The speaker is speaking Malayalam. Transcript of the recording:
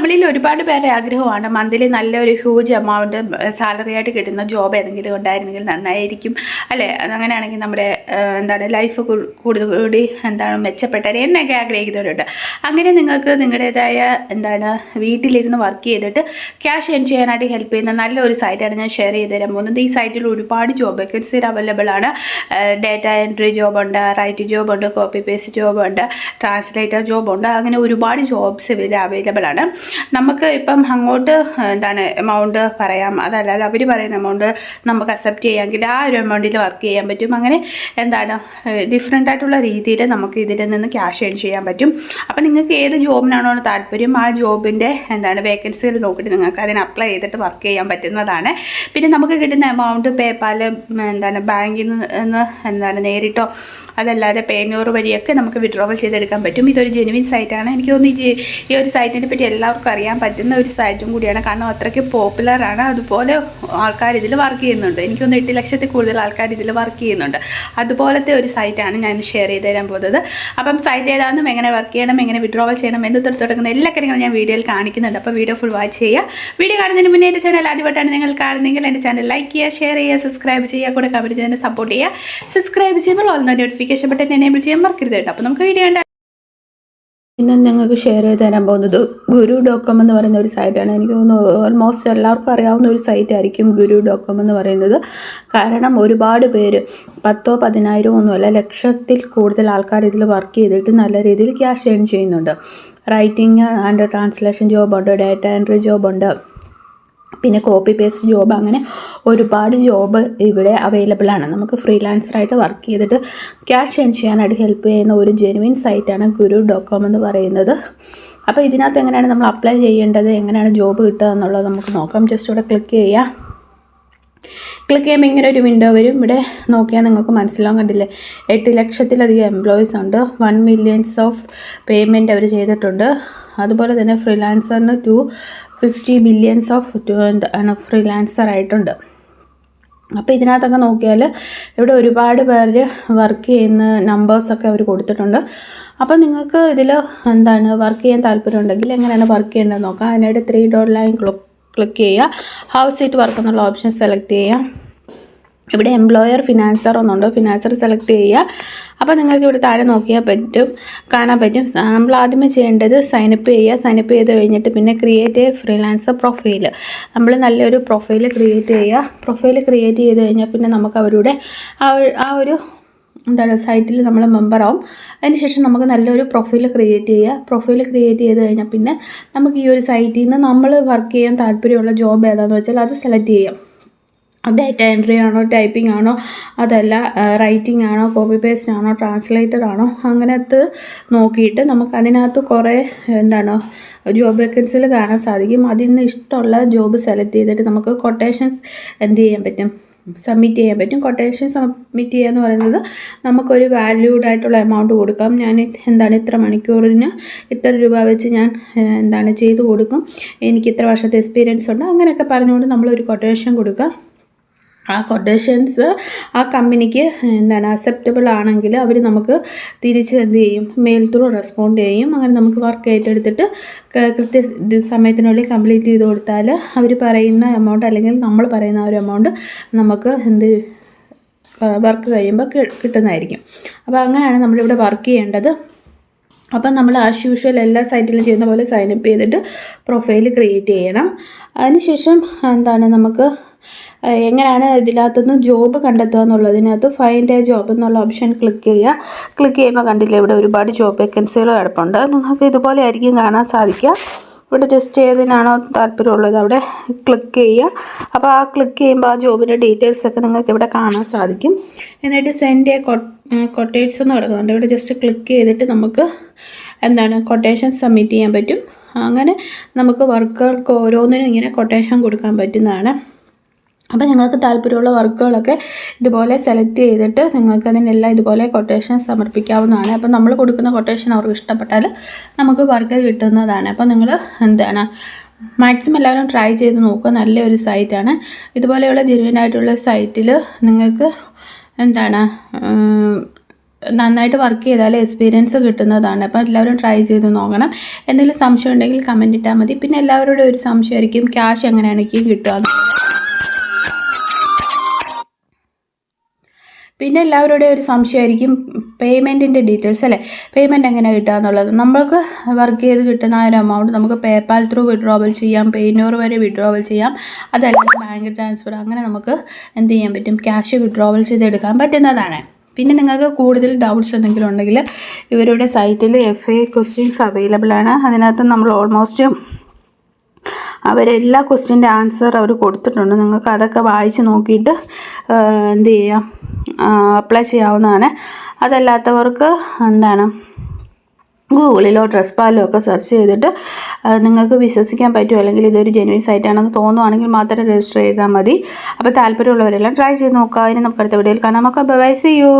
നമ്മളിൽ ഒരുപാട് പേരുടെ ആഗ്രഹമാണ് മന്ത്ലി നല്ലൊരു ഹ്യൂജ് എമൗണ്ട് സാലറി ആയിട്ട് കിട്ടുന്ന ജോബ് ഏതെങ്കിലും ഉണ്ടായിരുന്നെങ്കിൽ നന്നായിരിക്കും അല്ലേ. അങ്ങനെയാണെങ്കിൽ നമ്മുടെ ലൈഫ് കൂടുതൽ മെച്ചപ്പെട്ടത് എന്നൊക്കെ ആഗ്രഹിക്കുന്നവരുണ്ട്. അങ്ങനെ നിങ്ങൾക്ക് നിങ്ങളുടേതായ വീട്ടിലിരുന്ന് വർക്ക് ചെയ്തിട്ട് ക്യാഷ് ഏൺ ചെയ്യാനായിട്ട് ഹെൽപ്പ് ചെയ്യുന്ന നല്ലൊരു സൈറ്റാണ് ഞാൻ ഷെയർ ചെയ്ത് തരാൻ പോകുന്നത്. ഈ സൈറ്റിൽ ഒരുപാട് ജോബ് വേക്കൻസി അവൈലബിൾ ആണ്. ഡേറ്റ എൻട്രി ജോബുണ്ട്, റൈറ്റ് ജോബുണ്ട്, കോപ്പി പേസ്റ്റ് ജോബുണ്ട്, ട്രാൻസ്ലേറ്റർ ജോബുണ്ട്. അങ്ങനെ ഒരുപാട് ജോബ്സ് ഇതിൽ അവൈലബിൾ ആണ്. നമുക്ക് ഇപ്പം അങ്ങോട്ട് എമൗണ്ട് പറയാം, അതല്ലാതെ അവർ പറയുന്ന എമൗണ്ട് നമുക്ക് അക്സെപ്റ്റ് ചെയ്യാമെങ്കിൽ ആ ഒരു എമൗണ്ടിൽ വർക്ക് ചെയ്യാൻ പറ്റും. അങ്ങനെ ഡിഫറെൻ്റ് ആയിട്ടുള്ള രീതിയിൽ നമുക്ക് ഇതിൽ നിന്ന് ക്യാഷ് ഏൺ ചെയ്യാൻ പറ്റും. അപ്പം നിങ്ങൾക്ക് ഏത് ജോബിനാണോ താല്പര്യം ആ ജോബിൻ്റെ വേക്കൻസികൾ നോക്കിയിട്ട് നിങ്ങൾക്ക് അതിന് അപ്ലൈ ചെയ്തിട്ട് വർക്ക് ചെയ്യാൻ പറ്റുന്നതാണ്. പിന്നെ നമുക്ക് കിട്ടുന്ന എമൗണ്ട് പേപ്പാൽ ബാങ്കിൽ നിന്ന് നേരിട്ടോ അതല്ലാതെ പേനൂർ വഴിയൊക്കെ നമുക്ക് വിഡ്രോവൽ ചെയ്തെടുക്കാൻ പറ്റും. ഇതൊരു ജെനുവിൻ സൈറ്റാണ്. എനിക്ക് തോന്നുന്നു ഈ ഒരു സൈറ്റിനെ പറ്റി എല്ലാവർക്കും അറിയാൻ പറ്റുന്ന ഒരു സൈറ്റും കൂടിയാണ്. കാരണം അത്രയ്ക്ക് പോപ്പുലറാണ്. അതുപോലെ ആൾക്കാർ ഇതിൽ വർക്ക് ചെയ്യുന്നുണ്ട്. എനിക്ക് തോന്നുന്നു 8 ലക്ഷത്തിൽ കൂടുതൽ ആൾക്കാർ ഇതിൽ വർക്ക് ചെയ്യുന്നുണ്ട്. അതുപോലത്തെ ഒരു സൈറ്റാണ് ഞാൻ ഷെയർ ചെയ്ത് തരാൻ പോകുന്നത്. അപ്പം സൈറ്റ് ഏതാണെന്നും എങ്ങനെ വർക്ക് ചെയ്യണം, എങ്ങനെ വിഡ്രോവൽ ചെയ്യണം എന്ന് തുടങ്ങുന്ന എല്ലാ കാര്യങ്ങളും ഞാൻ വീഡിയോയിൽ കാണിക്കുന്നുണ്ട്. അപ്പോൾ വീഡിയോ ഫുൾ വാച്ച് ചെയ്യുക. വീഡിയോ കാണുന്നതിന് മുന്നേ എൻ്റെ ചാനൽ ആദ്യമായിട്ടാണ് നിങ്ങൾ കാണുന്നതെങ്കിൽ എൻ്റെ ചാനൽ ലൈക്ക് ചെയ്യുക, ഷെയർ ചെയ്യുക, സബ്സ്ക്രൈബ് ചെയ്യുക, കൂടെ കമൻറ്റ് ചെയ്യുന്നതിനെ സപ്പോർട്ട് ചെയ്യുക. സബ്സ്ക്രൈബ് ചെയ്യുമ്പോൾ ഓൾ നോട്ടിഫിക്കേഷൻ ബട്ടൺ എനേബിൾ ചെയ്യാൻ മറക്കരുത് കേട്ടോ. അപ്പോൾ നമുക്ക് വീഡിയോ ഉണ്ട്. പിന്നെ നിങ്ങൾക്ക് ഷെയർ ചെയ്ത് തരാൻ പോകുന്നത് guru.com എന്ന് പറയുന്ന ഒരു സൈറ്റാണ്. എനിക്ക് തോന്നുന്നു ഓൾമോസ്റ്റ് എല്ലാവർക്കും അറിയാവുന്ന ഒരു സൈറ്റ് ആയിരിക്കും guru.com എന്ന് പറയുന്നത്. കാരണം ഒരുപാട് പേര് 10,000 10,000 ഒന്നുമല്ല, ലക്ഷത്തിൽ കൂടുതൽ ആൾക്കാർ ഇതിൽ വർക്ക് ചെയ്തിട്ട് നല്ല രീതിയിൽ ക്യാഷ് ഏൺ ചെയ്യുന്നുണ്ട്. റൈറ്റിംഗ് ആൻഡ് ട്രാൻസ്ലേഷൻ ജോബുണ്ട്, ഡാറ്റ എൻട്രി ജോബുണ്ട്, പിന്നെ കോപ്പി പേസ്റ്റ് ജോബ്. അങ്ങനെ ഒരുപാട് ജോബ് ഇവിടെ അവൈലബിൾ ആണ്. നമുക്ക് ഫ്രീലാൻസറായിട്ട് വർക്ക് ചെയ്തിട്ട് ക്യാഷ് ഏൺ ചെയ്യാനായിട്ട് ഹെൽപ്പ് ചെയ്യുന്ന ഒരു ജെനുവിൻ സൈറ്റാണ് guru.com എന്ന് പറയുന്നത്. അപ്പോൾ ഇതിനകത്ത് എങ്ങനെയാണ് നമ്മൾ അപ്ലൈ ചെയ്യേണ്ടത്, എങ്ങനെയാണ് ജോബ് കിട്ടുക എന്നുള്ളത് നമുക്ക് നോക്കാം. ജസ്റ്റ് ഇവിടെ ക്ലിക്ക് ചെയ്യുക. ക്ലിക്ക് ചെയ്യുമ്പോൾ ഇങ്ങനെ ഒരു വിൻഡോ വരും. ഇവിടെ നോക്കിയാൽ നിങ്ങൾക്ക് മനസ്സിലാവും, കണ്ടില്ലേ 8 ലക്ഷത്തിലധികം എംപ്ലോയീസ് ഉണ്ട്. 1 million ഓഫ് പേയ്മെൻറ്റ് അവർ ചെയ്തിട്ടുണ്ട്. അതുപോലെ തന്നെ ഫ്രീലാൻസറിന് 250 billion ഓഫ് ഫ്രീലാൻസർ ആയിട്ടുണ്ട്. അപ്പോൾ ഇതിനകത്തൊക്കെ നോക്കിയാൽ ഇവിടെ ഒരുപാട് പേര് വർക്ക് ചെയ്യുന്ന നമ്പേഴ്സൊക്കെ അവർ കൊടുത്തിട്ടുണ്ട്. അപ്പോൾ നിങ്ങൾക്ക് ഇതിൽ വർക്ക് ചെയ്യാൻ താല്പര്യമുണ്ടെങ്കിൽ എങ്ങനെയാണ് വർക്ക് ചെയ്യേണ്ടത് നോക്കാം. അതിനായിട്ട് 3 ഡോട്ട് ലൈൻ ക്ലിക്ക് ചെയ്യുക. ഹൗസ് ഇറ്റ് വർക്ക് എന്നുള്ള ഓപ്ഷൻ സെലക്ട് ചെയ്യുക. ഇവിടെ എംപ്ലോയർ ഫിനാൻസർ ഒന്നുണ്ട്, ഫിനാൻസർ സെലക്ട് ചെയ്യുക. അപ്പോൾ നിങ്ങൾക്ക് ഇവിടെ താഴെ നോക്കിയാൽ കാണാൻ പറ്റും. നമ്മൾ ആദ്യമേ ചെയ്യേണ്ടത് സൈനപ്പ് ചെയ്യുക. സൈനപ്പ് ചെയ്ത് കഴിഞ്ഞിട്ട് പിന്നെ ക്രിയേറ്റ് എ ഫ്രീലാൻസർ പ്രൊഫൈൽ. നമ്മൾ നല്ലൊരു പ്രൊഫൈൽ ക്രിയേറ്റ് ചെയ്യുക. പ്രൊഫൈൽ ക്രിയേറ്റ് ചെയ്ത് കഴിഞ്ഞാൽ പിന്നെ നമുക്ക് അവരുടെ ആ ഒരു സൈറ്റിൽ നമ്മൾ മെമ്പറാവും. അതിനുശേഷം നമുക്ക് നല്ലൊരു പ്രൊഫൈൽ ക്രിയേറ്റ് ചെയ്യുക. പ്രൊഫൈൽ ക്രിയേറ്റ് ചെയ്ത് കഴിഞ്ഞാൽ പിന്നെ നമുക്ക് ഈ ഒരു സൈറ്റിൽ നിന്ന് നമ്മൾ വർക്ക് ചെയ്യാൻ താല്പര്യമുള്ള ജോബ് ഏതാണെന്ന് വെച്ചാൽ അത് സെലക്ട് ചെയ്യാം. ഡേറ്റ എൻട്രി ആണോ, ടൈപ്പിംഗ് ആണോ, അതല്ല റൈറ്റിംഗ് ആണോ, കോപ്പി പേസ്റ്റ് ആണോ, ട്രാൻസ്ലേറ്റർ ആണോ, അങ്ങനത്തെ നോക്കിയിട്ട് നമുക്ക് അതിനകത്ത് കുറേ ജോബ് വേക്കൻസികൾ കാണാൻ സാധിക്കും. അതിൽ നിന്ന് ഇഷ്ടമുള്ള ജോബ് സെലക്ട് ചെയ്തിട്ട് നമുക്ക് കൊട്ടേഷൻസ് ചെയ്യാൻ പറ്റും, സബ്മിറ്റ് ചെയ്യാൻ പറ്റും. കൊട്ടേഷൻ സബ്മിറ്റ് ചെയ്യുക എന്ന് പറയുന്നത് നമുക്കൊരു വാല്യൂഡ് ആയിട്ടുള്ള എമൗണ്ട് കൊടുക്കാം. ഞാൻ ഇത്ര മണിക്കൂറിന് ഇത്ര രൂപ വെച്ച് ഞാൻ ചെയ്ത് കൊടുക്കും, എനിക്ക് ഇത്ര വർഷത്തെ എക്സ്പീരിയൻസ് ഉണ്ട്, അങ്ങനെയൊക്കെ പറഞ്ഞുകൊണ്ട് നമ്മളൊരു കൊട്ടേഷൻ കൊടുക്കാം. ആ കൊട്ടേഷൻസ് ആ കമ്പനിക്ക് അക്സെപ്റ്റബിൾ ആണെങ്കിൽ അവർ നമുക്ക് തിരിച്ച് മെയിൽ ത്രൂ റെസ്പോണ്ട് ചെയ്യും. അങ്ങനെ നമുക്ക് വർക്ക് ഏറ്റെടുത്തിട്ട് കൃത്യ സമയത്തിനുള്ളിൽ കംപ്ലീറ്റ് ചെയ്ത് കൊടുത്താൽ അവർ പറയുന്ന എമൗണ്ട് അല്ലെങ്കിൽ നമ്മൾ പറയുന്ന ഒരു എമൗണ്ട് നമുക്ക് വർക്ക് കഴിയുമ്പോൾ കിട്ടുന്നതായിരിക്കും. അപ്പോൾ അങ്ങനെയാണ് നമ്മളിവിടെ വർക്ക് ചെയ്യേണ്ടത്. അപ്പം നമ്മൾ ആസ് യൂഷ്വൽ എല്ലാ സൈറ്റിലും ചെയ്യുന്ന പോലെ സൈനപ്പ് ചെയ്തിട്ട് പ്രൊഫൈൽ ക്രിയേറ്റ് ചെയ്യണം. അതിനുശേഷം നമുക്ക് എങ്ങനെയാണ് ഇതിനകത്തുനിന്ന് ജോബ് കണ്ടെത്തുക എന്നുള്ളതിനകത്ത് ഫൈൻഡ് എ ജോബ് എന്നുള്ള ഓപ്ഷൻ ക്ലിക്ക് ചെയ്യുക. ക്ലിക്ക് ചെയ്യുമ്പോൾ കണ്ടില്ലേ ഇവിടെ ഒരുപാട് ജോബ് വേക്കൻസികൾ കിടപ്പുണ്ട്. നിങ്ങൾക്ക് ഇതുപോലെ ആയിരിക്കും കാണാൻ സാധിക്കുക. ഇവിടെ ജസ്റ്റ് ഏതിനാണോ താല്പര്യമുള്ളത് അവിടെ ക്ലിക്ക് ചെയ്യുക. അപ്പോൾ ആ ക്ലിക്ക് ചെയ്യുമ്പോൾ ആ ജോബിൻ്റെ ഡീറ്റെയിൽസൊക്കെ നിങ്ങൾക്ക് ഇവിടെ കാണാൻ സാധിക്കും. എന്നിട്ട് സെൻഡ് എ കൊട്ടേറ്റ്സ് എന്ന് കിടക്കുന്നുണ്ട്. ഇവിടെ ജസ്റ്റ് ക്ലിക്ക് ചെയ്തിട്ട് നമുക്ക് കൊട്ടേഷൻ സബ്മിറ്റ് ചെയ്യാൻ പറ്റും. അങ്ങനെ നമുക്ക് വർക്കുകൾക്ക് ഓരോന്നിനും ഇങ്ങനെ കൊട്ടേഷൻ കൊടുക്കാൻ പറ്റുന്നതാണ്. അപ്പോൾ നിങ്ങൾക്ക് താല്പര്യമുള്ള വർക്കുകളൊക്കെ ഇതുപോലെ സെലക്ട് ചെയ്തിട്ട് നിങ്ങൾക്ക് അതിനെല്ലാം ഇതുപോലെ കൊട്ടേഷൻ സമർപ്പിക്കാവുന്നതാണ്. അപ്പോൾ നമ്മൾ കൊടുക്കുന്ന കൊട്ടേഷൻ അവർക്ക് ഇഷ്ടപ്പെട്ടാൽ നമുക്ക് വർക്ക് കിട്ടുന്നതാണ്. അപ്പോൾ നിങ്ങൾ മാക്സിമം എല്ലാവരും ട്രൈ ചെയ്ത് നോക്കുക. നല്ലൊരു സൈറ്റാണ്. ഇതുപോലെയുള്ള ജെനുവിൻ ആയിട്ടുള്ള സൈറ്റിൽ നിങ്ങൾക്ക് നന്നായിട്ട് വർക്ക് ചെയ്താൽ എക്സ്പീരിയൻസ് കിട്ടുന്നതാണ്. അപ്പോൾ എല്ലാവരും ട്രൈ ചെയ്ത് നോക്കണം. എന്തെങ്കിലും സംശയം ഉണ്ടെങ്കിൽ കമൻറ്റ് ഇട്ടാൽ മതി. പിന്നെ എല്ലാവരോടും ഒരു സംശയമായിരിക്കും ക്യാഷ് എങ്ങനെയാണെങ്കിൽ കിട്ടുക. പിന്നെ എല്ലാവരുടെയും ഒരു സംശയമായിരിക്കും പേയ്മെൻറ്റിൻ്റെ ഡീറ്റെയിൽസ് അല്ലേ, പേയ്മെൻറ്റ് എങ്ങനെ കിട്ടുക എന്നുള്ളത്. നമ്മൾക്ക് വർക്ക് ചെയ്ത് കിട്ടുന്ന ആ ഒരു എമൗണ്ട് നമുക്ക് പേപ്പാൽ ത്രൂ വിഡ്രോവൽ ചെയ്യാം, പേയ്നോർ വരെ വിഡ്രോവൽ ചെയ്യാം, അതല്ലാതെ ബാങ്ക് ട്രാൻസ്ഫർ, അങ്ങനെ നമുക്ക് എന്ത് ചെയ്യാൻ പറ്റും, ക്യാഷ് വിഡ്രോവൽ ചെയ്തെടുക്കാൻ പറ്റുന്നതാണ്. പിന്നെ നിങ്ങൾക്ക് കൂടുതൽ ഡൗട്ട്സ് എന്തെങ്കിലും ഉണ്ടെങ്കിൽ ഇവരുടെ സൈറ്റിൽ FA ക്വസ്റ്റ്യൻസ് അവൈലബിൾ ആണ്. അതിനകത്ത് നമ്മൾ ഓൾമോസ്റ്റ് അവരെല്ലാ ക്വസ്റ്റ്യൻ്റെ ആൻസർ അവർ കൊടുത്തിട്ടുണ്ട്. നിങ്ങൾക്ക് അതൊക്കെ വായിച്ച് നോക്കിയിട്ട് എന്ത് ചെയ്യാം, അപ്ലൈ ചെയ്യാവുന്നതാണ്. അതല്ലാത്തവർക്ക് എന്താണ്, ഗൂഗിളിലോ ട്രസ്റ്റ്പാലോ ഒക്കെ സെർച്ച് ചെയ്തിട്ട് നിങ്ങൾക്ക് വിശ്വസിക്കാൻ പറ്റുമോ, അല്ലെങ്കിൽ ഇതൊരു ജെന്യുവൻ സൈറ്റാണെന്ന് തോന്നുവാണെങ്കിൽ മാത്രം രജിസ്റ്റർ ചെയ്താൽ മതി. അപ്പോൾ താല്പര്യമുള്ളവരെല്ലാം ട്രൈ ചെയ്ത് നോക്കുക. അതിന് നമുക്ക് അടുത്ത വീഡിയോയിൽ കാണാം. നമുക്ക് ബൈ, സീ യു.